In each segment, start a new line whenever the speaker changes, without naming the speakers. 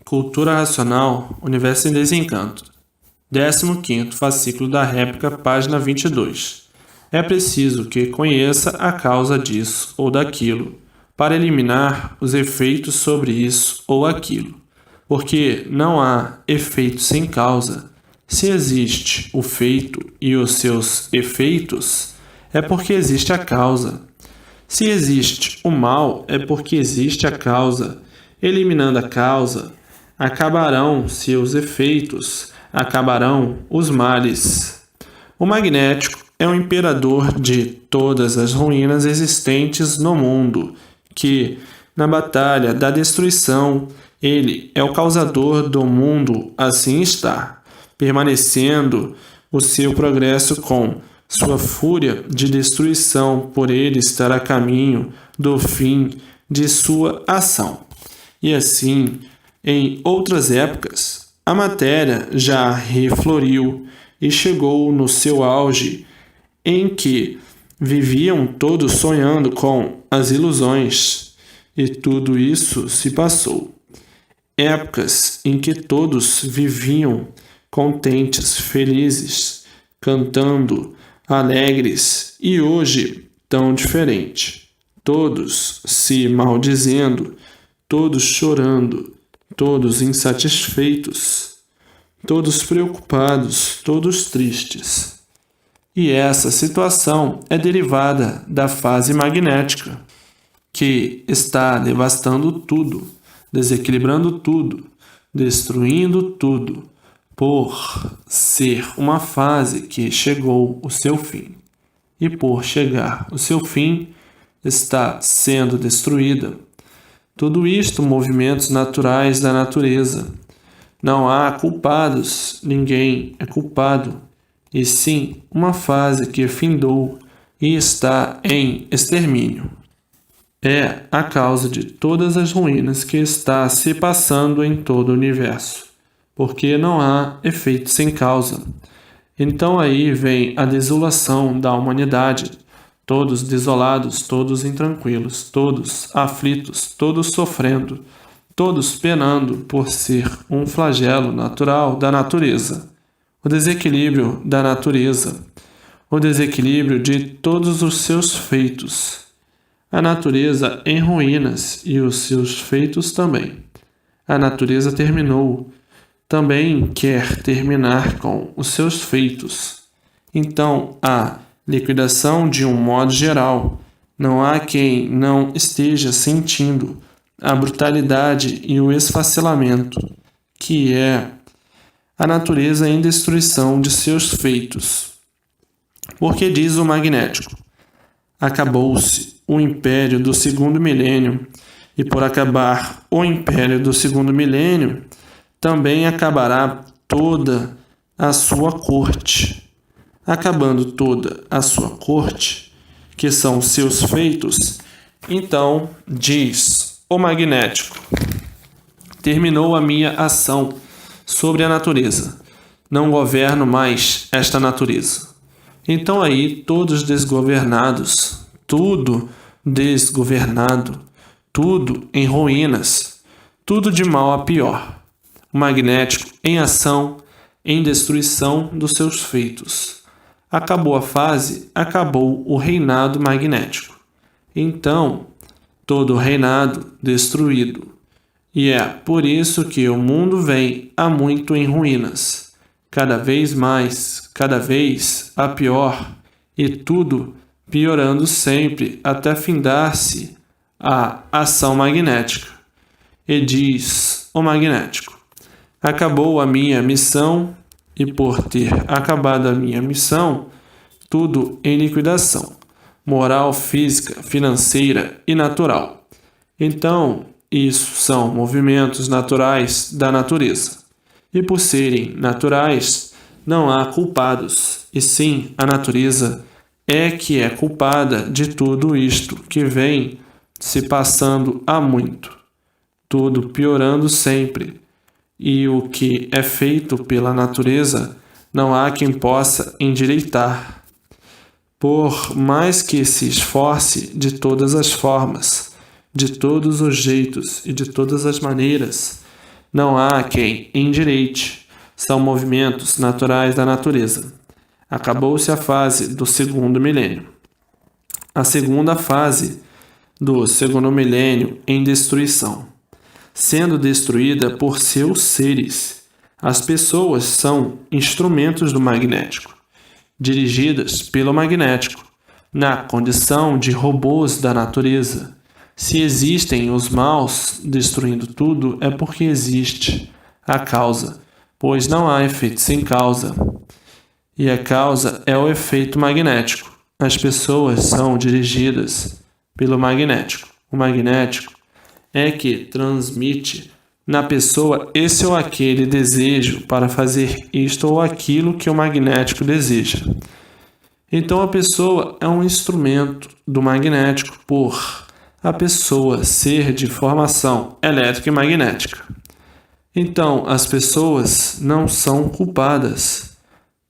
Cultura Racional, Universo em Desencanto. 15º fascículo da réplica, página 22. É preciso que conheça a causa disso ou daquilo, para eliminar os efeitos sobre isso ou aquilo. Porque não há efeito sem causa. Se existe o feito e os seus efeitos, é porque existe a causa. Se existe o mal, é porque existe a causa. Eliminando a causa, acabarão seus efeitos, acabarão os males. O magnético é o imperador de todas as ruínas existentes no mundo, que, na batalha da destruição, ele é o causador do mundo assim está, permanecendo o seu progresso com sua fúria de destruição por ele estar a caminho do fim de sua ação. E assim, em outras épocas, a matéria já refloriu e chegou no seu auge, em que viviam todos sonhando com as ilusões, e tudo isso se passou. Épocas em que todos viviam contentes, felizes, cantando, alegres, e hoje tão diferente. Todos se maldizendo, todos chorando, todos insatisfeitos, todos preocupados, todos tristes. E essa situação é derivada da fase magnética, que está devastando tudo, desequilibrando tudo, destruindo tudo, por ser uma fase que chegou o seu fim. E por chegar o seu fim, está sendo destruída. Tudo isto movimentos naturais da natureza. Não há culpados, ninguém é culpado, e sim uma fase que findou e está em extermínio. É a causa de todas as ruínas que está se passando em todo o universo, porque não há efeito sem causa. Então aí vem a desolação da humanidade, todos desolados, todos intranquilos, todos aflitos, todos sofrendo, todos penando por ser um flagelo natural da natureza, o desequilíbrio da natureza, o desequilíbrio de todos os seus feitos, a natureza em ruínas e os seus feitos também. A natureza terminou, também quer terminar com os seus feitos. Então há liquidação de um modo geral. Não há quem não esteja sentindo a brutalidade e o esfacelamento, que é a natureza em destruição de seus feitos. Porque diz o magnético: acabou-se o império do segundo milênio, e por acabar o império do segundo milênio, também acabará toda a sua corte. Acabando toda a sua corte, que são seus feitos, então, diz o magnético, terminou a minha ação sobre a natureza. Não governo mais esta natureza. Então aí, todos desgovernados, tudo desgovernado, tudo em ruínas, tudo de mal a pior. O magnético em ação, em destruição dos seus feitos. Acabou a fase, acabou o reinado magnético. Então, todo o reinado destruído. E é por isso que o mundo vem há muito em ruínas, cada vez mais, cada vez a pior, e tudo piorando sempre até findar-se a ação magnética. E diz o magnético: acabou a minha missão, e por ter acabado a minha missão, tudo em liquidação, moral, física, financeira e natural. Então, isso são movimentos naturais da natureza. E por serem naturais, não há culpados, e sim a natureza é que é culpada de tudo isto que vem se passando há muito, tudo piorando sempre. E o que é feito pela natureza, não há quem possa endireitar. Por mais que se esforce de todas as formas, de todos os jeitos e de todas as maneiras, Não há quem endireite. São movimentos naturais da natureza. Acabou-se a fase do segundo milênio. A segunda fase do segundo milênio em destruição. Sendo destruída por seus seres. As pessoas são instrumentos do magnético, dirigidas pelo magnético, na condição de robôs da natureza. Se existem os maus destruindo tudo, é porque existe a causa, pois não há efeito sem causa. E a causa é o efeito magnético. As pessoas são dirigidas pelo magnético. O magnético é que transmite na pessoa esse ou aquele desejo para fazer isto ou aquilo que o magnético deseja. Então a pessoa é um instrumento do magnético por a pessoa ser de formação elétrica e magnética. Então as pessoas não são culpadas.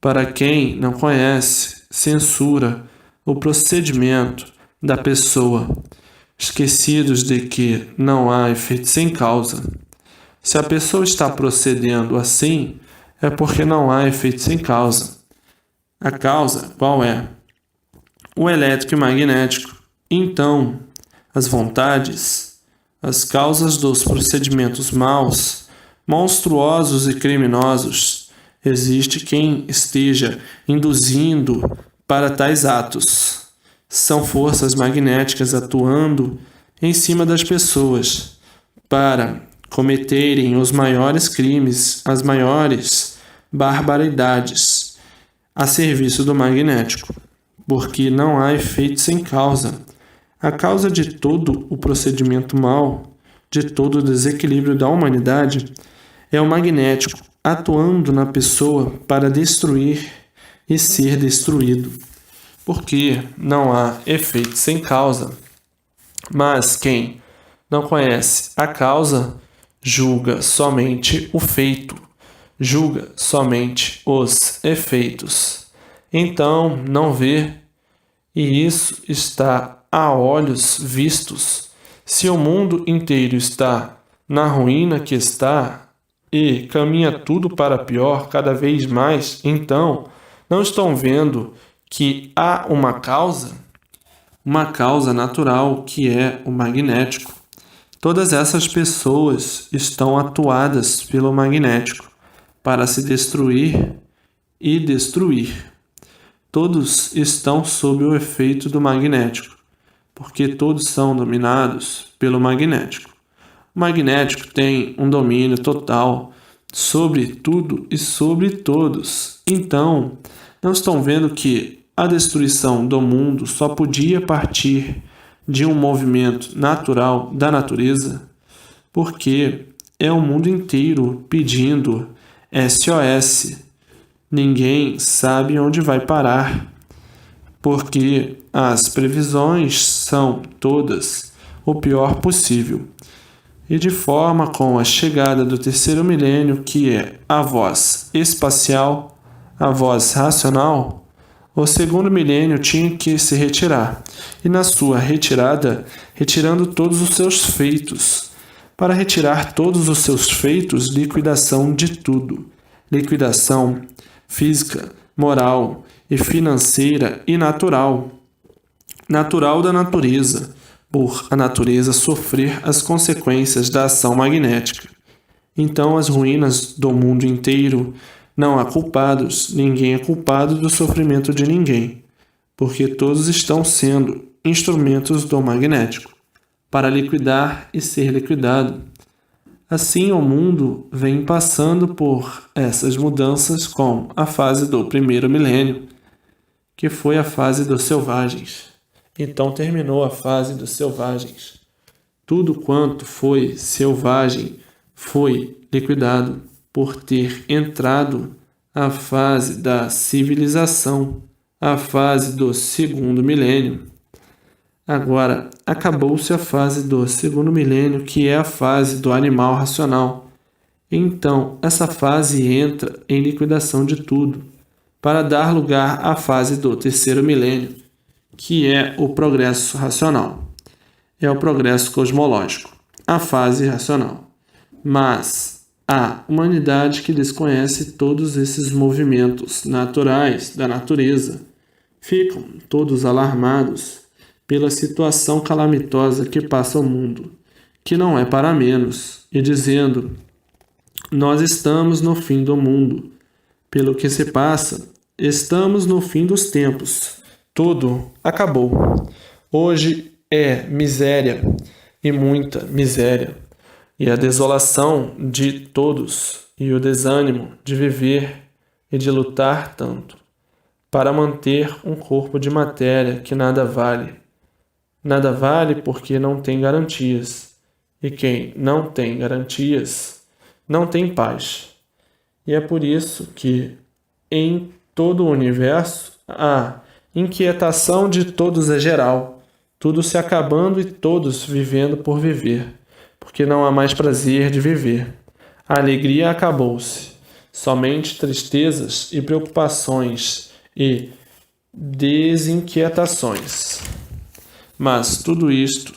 Para quem não conhece, censura o procedimento da pessoa, esquecidos de que não há efeito sem causa. Se a pessoa está procedendo assim, é porque não há efeito sem causa. A causa qual é? O elétrico e magnético. Então, as vontades, as causas dos procedimentos maus, monstruosos e criminosos, existe quem esteja induzindo para tais atos. São forças magnéticas atuando em cima das pessoas para cometerem os maiores crimes, as maiores barbaridades a serviço do magnético, porque não há efeito sem causa. A causa de todo o procedimento mau, de todo o desequilíbrio da humanidade, é o magnético atuando na pessoa para destruir e ser destruído, porque não há efeito sem causa. Mas quem não conhece a causa julga somente o feito, julga somente os efeitos. Então não vê, e isso está a olhos vistos. Se o mundo inteiro está na ruína que está e caminha tudo para pior cada vez mais, então não estão vendo que há uma causa natural que é o magnético. Todas essas pessoas estão atuadas pelo magnético para se destruir e destruir. Todos estão sob o efeito do magnético, porque todos são dominados pelo magnético. O magnético tem um domínio total sobre tudo e sobre todos. Então, não estão vendo que a destruição do mundo só podia partir de um movimento natural da natureza, porque é o mundo inteiro pedindo SOS. Ninguém sabe onde vai parar, porque as previsões são todas o pior possível. E de forma com a chegada do terceiro milênio, que é a voz espacial, a voz racional, o segundo milênio tinha que se retirar, e na sua retirada, retirando todos os seus feitos. Para retirar todos os seus feitos, liquidação de tudo. Liquidação física, moral e financeira e natural. Natural da natureza, por a natureza sofrer as consequências da ação magnética. Então as ruínas do mundo inteiro. Não há culpados, ninguém é culpado do sofrimento de ninguém, porque todos estão sendo instrumentos do magnético, para liquidar e ser liquidado. Assim o mundo vem passando por essas mudanças com a fase do primeiro milênio, que foi a fase dos selvagens. Então terminou a fase dos selvagens. Tudo quanto foi selvagem foi liquidado por ter entrado a fase da civilização, a fase do segundo milênio. Agora, acabou-se a fase do segundo milênio, que é a fase do animal racional. Então, essa fase entra em liquidação de tudo, para dar lugar à fase do terceiro milênio, que é o progresso racional. É o progresso cosmológico, a fase racional. Mas a humanidade que desconhece todos esses movimentos naturais da natureza. Ficam todos alarmados pela situação calamitosa que passa o mundo, que não é para menos, e dizendo: nós estamos no fim do mundo. Pelo que se passa, estamos no fim dos tempos. Tudo acabou. Hoje é miséria, e muita miséria, e a desolação de todos, e o desânimo de viver e de lutar tanto, para manter um corpo de matéria que nada vale. Nada vale porque não tem garantias, e quem não tem garantias não tem paz. E é por isso que, em todo o universo, a inquietação de todos é geral, tudo se acabando e todos vivendo por viver, porque não há mais prazer de viver. A alegria acabou-se, somente tristezas e preocupações e desinquietações. Mas tudo isto,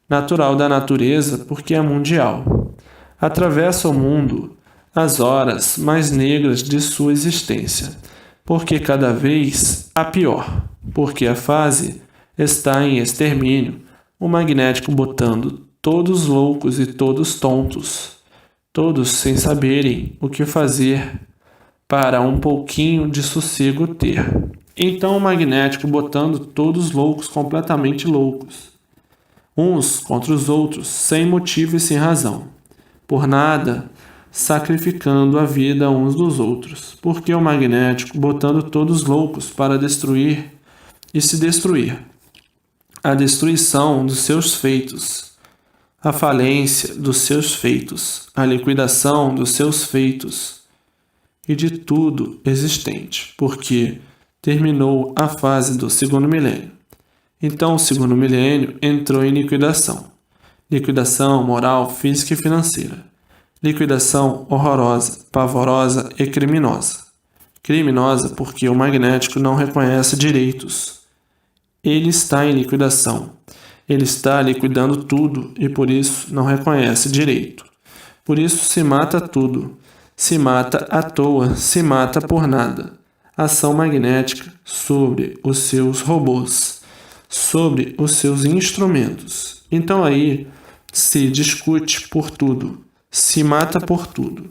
natural da natureza, porque é mundial. Atravessa o mundo as horas mais negras de sua existência, porque cada vez a pior, porque a fase está em extermínio, o magnético botando todos loucos e todos tontos, todos sem saberem o que fazer para um pouquinho de sossego ter. Então o magnético botando todos loucos, completamente loucos, uns contra os outros, sem motivo e sem razão, por nada, sacrificando a vida uns dos outros, porque o magnético botando todos loucos para destruir e se destruir, a destruição dos seus feitos, a falência dos seus feitos, a liquidação dos seus feitos e de tudo existente, porque terminou a fase do segundo milênio. Então o segundo milênio entrou em liquidação. Liquidação moral, física e financeira. Liquidação horrorosa, pavorosa e criminosa. Criminosa porque o magnético não reconhece direitos. Ele está em liquidação. Ele está liquidando tudo e por isso não reconhece direito. Por isso se mata tudo. Se mata à toa, se mata por nada. Ação magnética sobre os seus robôs, sobre os seus instrumentos. Então aí se discute por tudo, se mata por tudo,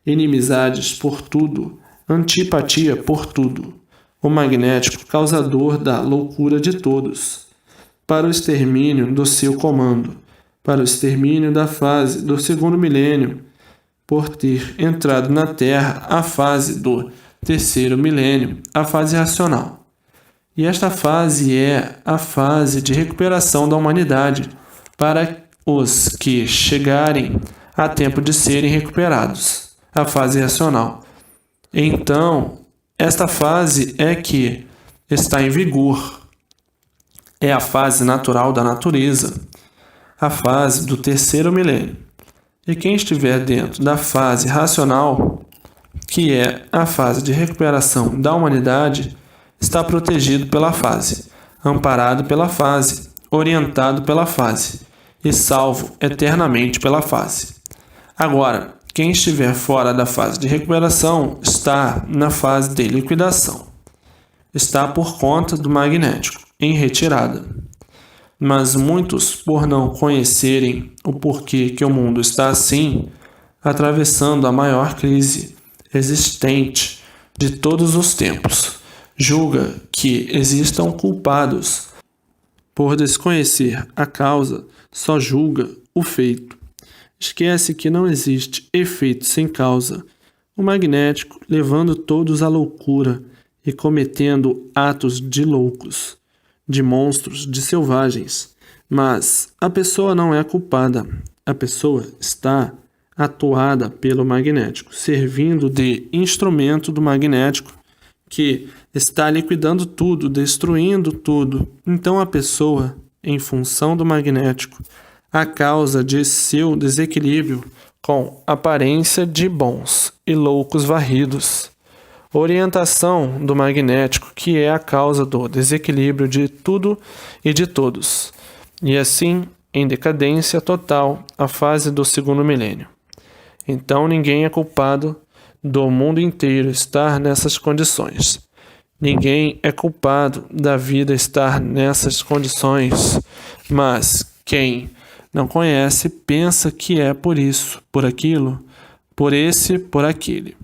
inimizades por tudo, antipatia por tudo. O magnético causador da loucura de todos, para o extermínio do seu comando, para o extermínio da fase do segundo milênio, por ter entrado na Terra a fase do terceiro milênio, a fase racional. E esta fase é a fase de recuperação da humanidade para os que chegarem a tempo de serem recuperados, a fase racional. Então, esta fase é que está em vigor. É a fase natural da natureza, a fase do terceiro milênio. E quem estiver dentro da fase racional, que é a fase de recuperação da humanidade, está protegido pela fase, amparado pela fase, orientado pela fase e salvo eternamente pela fase. Agora, quem estiver fora da fase de recuperação está na fase de liquidação. Está por conta do magnético, em retirada. Mas muitos, por não conhecerem o porquê que o mundo está assim, atravessando a maior crise existente de todos os tempos, julga que existam culpados. Por desconhecer a causa, só julga o feito. Esquece que não existe efeito sem causa. O magnético levando todos à loucura e cometendo atos de loucos, de monstros, de selvagens. Mas a pessoa não é culpada. A pessoa está atuada pelo magnético, servindo de instrumento do magnético, que está liquidando tudo, destruindo tudo. Então a pessoa, em função do magnético, a causa de seu desequilíbrio, com aparência de bons e loucos varridos. Orientação do magnético, que é a causa do desequilíbrio de tudo e de todos. E assim, em decadência total, a fase do segundo milênio. Então ninguém é culpado do mundo inteiro estar nessas condições. Ninguém é culpado da vida estar nessas condições, mas quem não conhece pensa que é por isso, por aquilo, por esse, por aquele.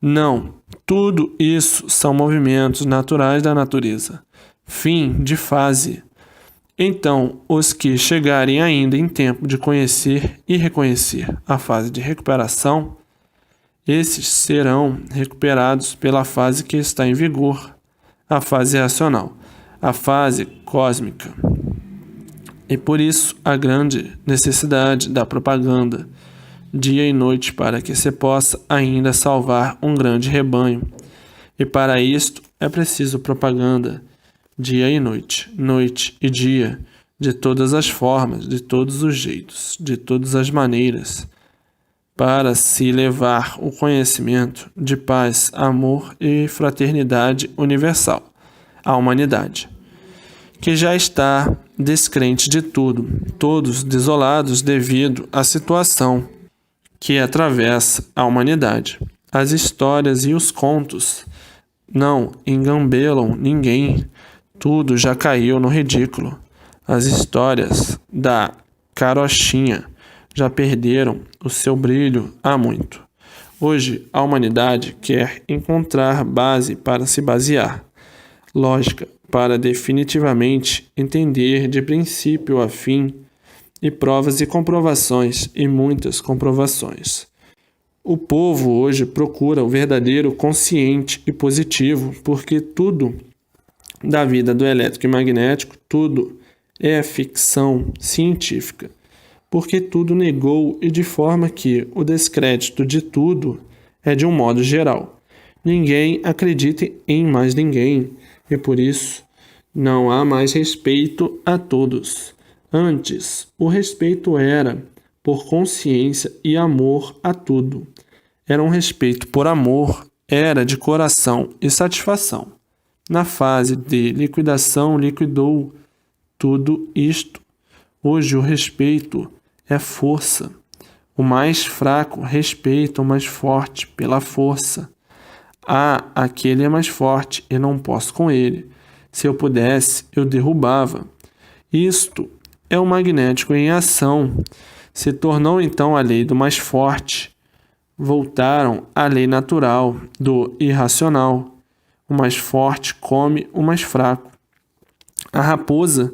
Não, tudo isso são movimentos naturais da natureza. Fim de fase. Então, os que chegarem ainda em tempo de conhecer e reconhecer a fase de recuperação, esses serão recuperados pela fase que está em vigor, a fase racional, a fase cósmica. E por isso a grande necessidade da propaganda, dia e noite, para que se possa ainda salvar um grande rebanho. E para isto é preciso propaganda, dia e noite, noite e dia, de todas as formas, de todos os jeitos, de todas as maneiras, para se levar o conhecimento de paz, amor e fraternidade universal à humanidade, que já está descrente de tudo, todos desolados devido à situação que atravessa a humanidade. As histórias e os contos não engambelam ninguém, tudo já caiu no ridículo. As histórias da carochinha já perderam o seu brilho há muito. Hoje, a humanidade quer encontrar base para se basear, lógica para definitivamente entender de princípio a fim, e provas e comprovações, e muitas comprovações. O povo hoje procura o verdadeiro consciente e positivo, porque tudo da vida do elétrico e magnético, tudo é ficção científica, porque tudo negou e de forma que o descrédito de tudo é de um modo geral. Ninguém acredita em mais ninguém e por isso não há mais respeito a todos. Antes, o respeito era por consciência e amor a tudo. Era um respeito por amor, era de coração e satisfação. Na fase de liquidação, liquidou tudo isto. Hoje o respeito é força. O mais fraco respeita o mais forte pela força. Aquele é mais forte e não posso com ele. Se eu pudesse, eu derrubava. Isto é o magnético em ação. Se tornou então a lei do mais forte. Voltaram à lei natural do irracional. O mais forte come o mais fraco. A raposa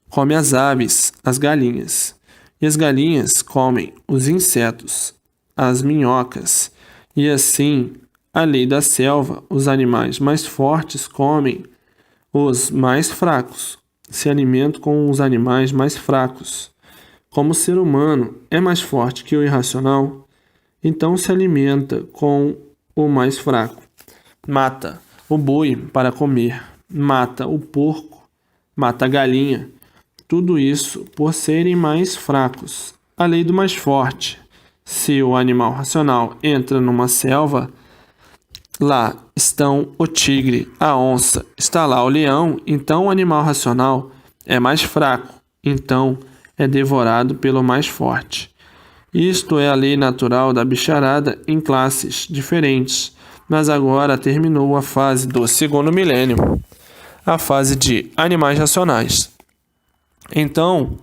come as aves, as galinhas. E as galinhas comem os insetos, as minhocas. E assim, a lei da selva, os animais mais fortes comem os mais fracos, se alimentam com os animais mais fracos. Como o ser humano é mais forte que o irracional, então se alimenta com o mais fraco. Mata o boi para comer, mata o porco, mata a galinha. Tudo isso por serem mais fracos. A lei do mais forte. Se o animal racional entra numa selva, lá estão o tigre, a onça, está lá o leão, então o animal racional é mais fraco, então é devorado pelo mais forte. Isto é a lei natural da bicharada em classes diferentes, mas agora terminou a fase do segundo milênio, a fase de animais racionais. Então,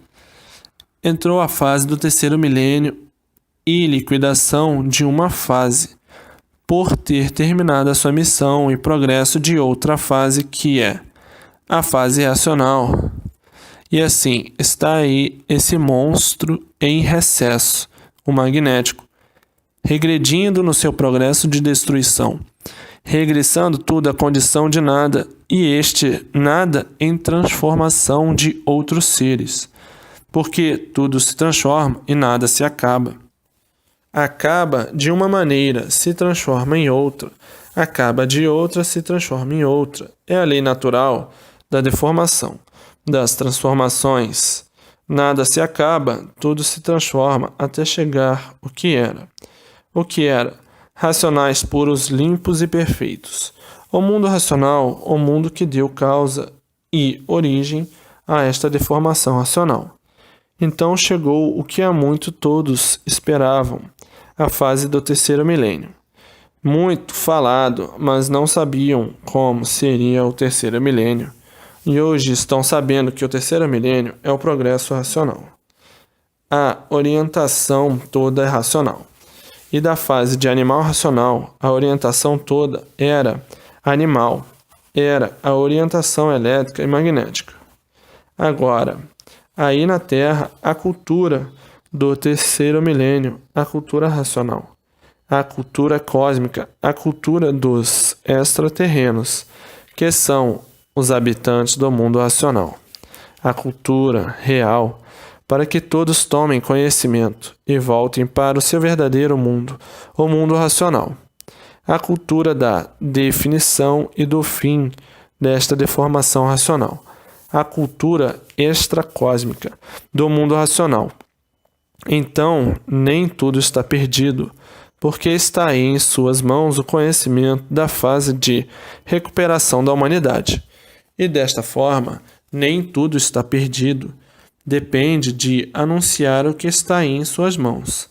entrou a fase do terceiro milênio e liquidação de uma fase, por ter terminado a sua missão e progresso de outra fase que é a fase racional. E assim, está aí esse monstro em recesso, o magnético, regredindo no seu progresso de destruição, regressando tudo à condição de nada, e este nada em transformação de outros seres, porque tudo se transforma e nada se acaba. Acaba de uma maneira, se transforma em outra. Acaba de outra, se transforma em outra. É a lei natural da deformação, das transformações. Nada se acaba, tudo se transforma até chegar o que era. O que era? Racionais puros, limpos e perfeitos. O mundo racional, o mundo que deu causa e origem a esta deformação racional. Então chegou o que há muito todos esperavam, a fase do terceiro milênio. Muito falado, mas não sabiam como seria o terceiro milênio, e hoje estão sabendo que o terceiro milênio é o progresso racional. A orientação toda é racional. E da fase de animal racional, a orientação toda era animal, era a orientação elétrica e magnética. Agora, aí na Terra, a cultura do terceiro milênio, a cultura racional, a cultura cósmica, a cultura dos extraterrenos, que são os habitantes do mundo racional, a cultura real, para que todos tomem conhecimento e voltem para o seu verdadeiro mundo, o mundo racional. A cultura da definição e do fim desta deformação racional. A cultura extracósmica do mundo racional. Então, nem tudo está perdido, porque está aí em suas mãos o conhecimento da fase de recuperação da humanidade. E desta forma, nem tudo está perdido. Depende de anunciar o que está aí em suas mãos,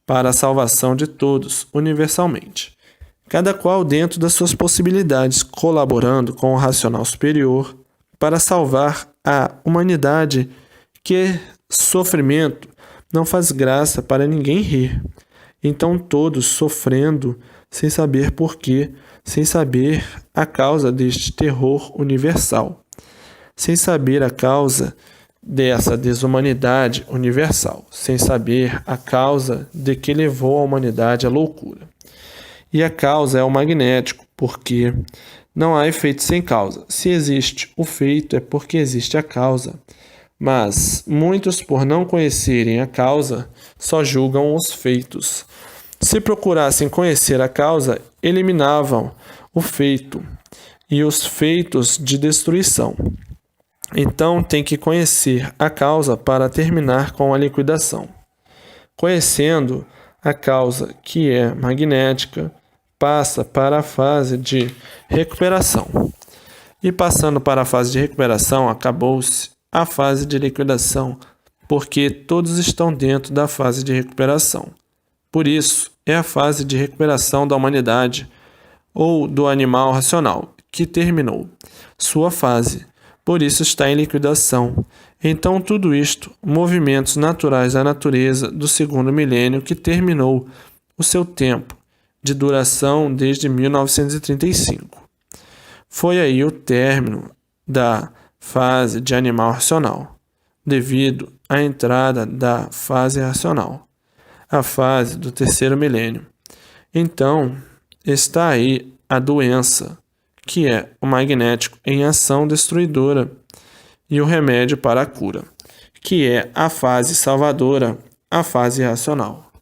para a salvação de todos, universalmente. Cada qual dentro das suas possibilidades, colaborando com o racional superior, para salvar a humanidade, que sofrimento não faz graça para ninguém rir. Então todos sofrendo, sem saber porquê, sem saber a causa deste terror universal, sem saber a causa dessa desumanidade universal, sem saber a causa de que levou a humanidade à loucura. E a causa é o magnético, porque não há efeito sem causa. Se existe o feito, é porque existe a causa. Mas muitos, por não conhecerem a causa, só julgam os feitos. Se procurassem conhecer a causa, eliminavam o feito e os feitos de destruição. Então tem que conhecer a causa para terminar com a liquidação. Conhecendo a causa, que é magnética, passa para a fase de recuperação. E passando para a fase de recuperação, acabou-se a fase de liquidação, porque todos estão dentro da fase de recuperação. Por isso, é a fase de recuperação da humanidade ou do animal racional, que terminou sua fase. Por isso está em liquidação. Então tudo isto, movimentos naturais da natureza do segundo milênio que terminou o seu tempo de duração desde 1935. Foi aí o término da fase de animal racional, devido à entrada da fase racional, a fase do terceiro milênio. Então está aí a doença, que é o magnético em ação destruidora, e o remédio para a cura, que é a fase salvadora, a fase racional.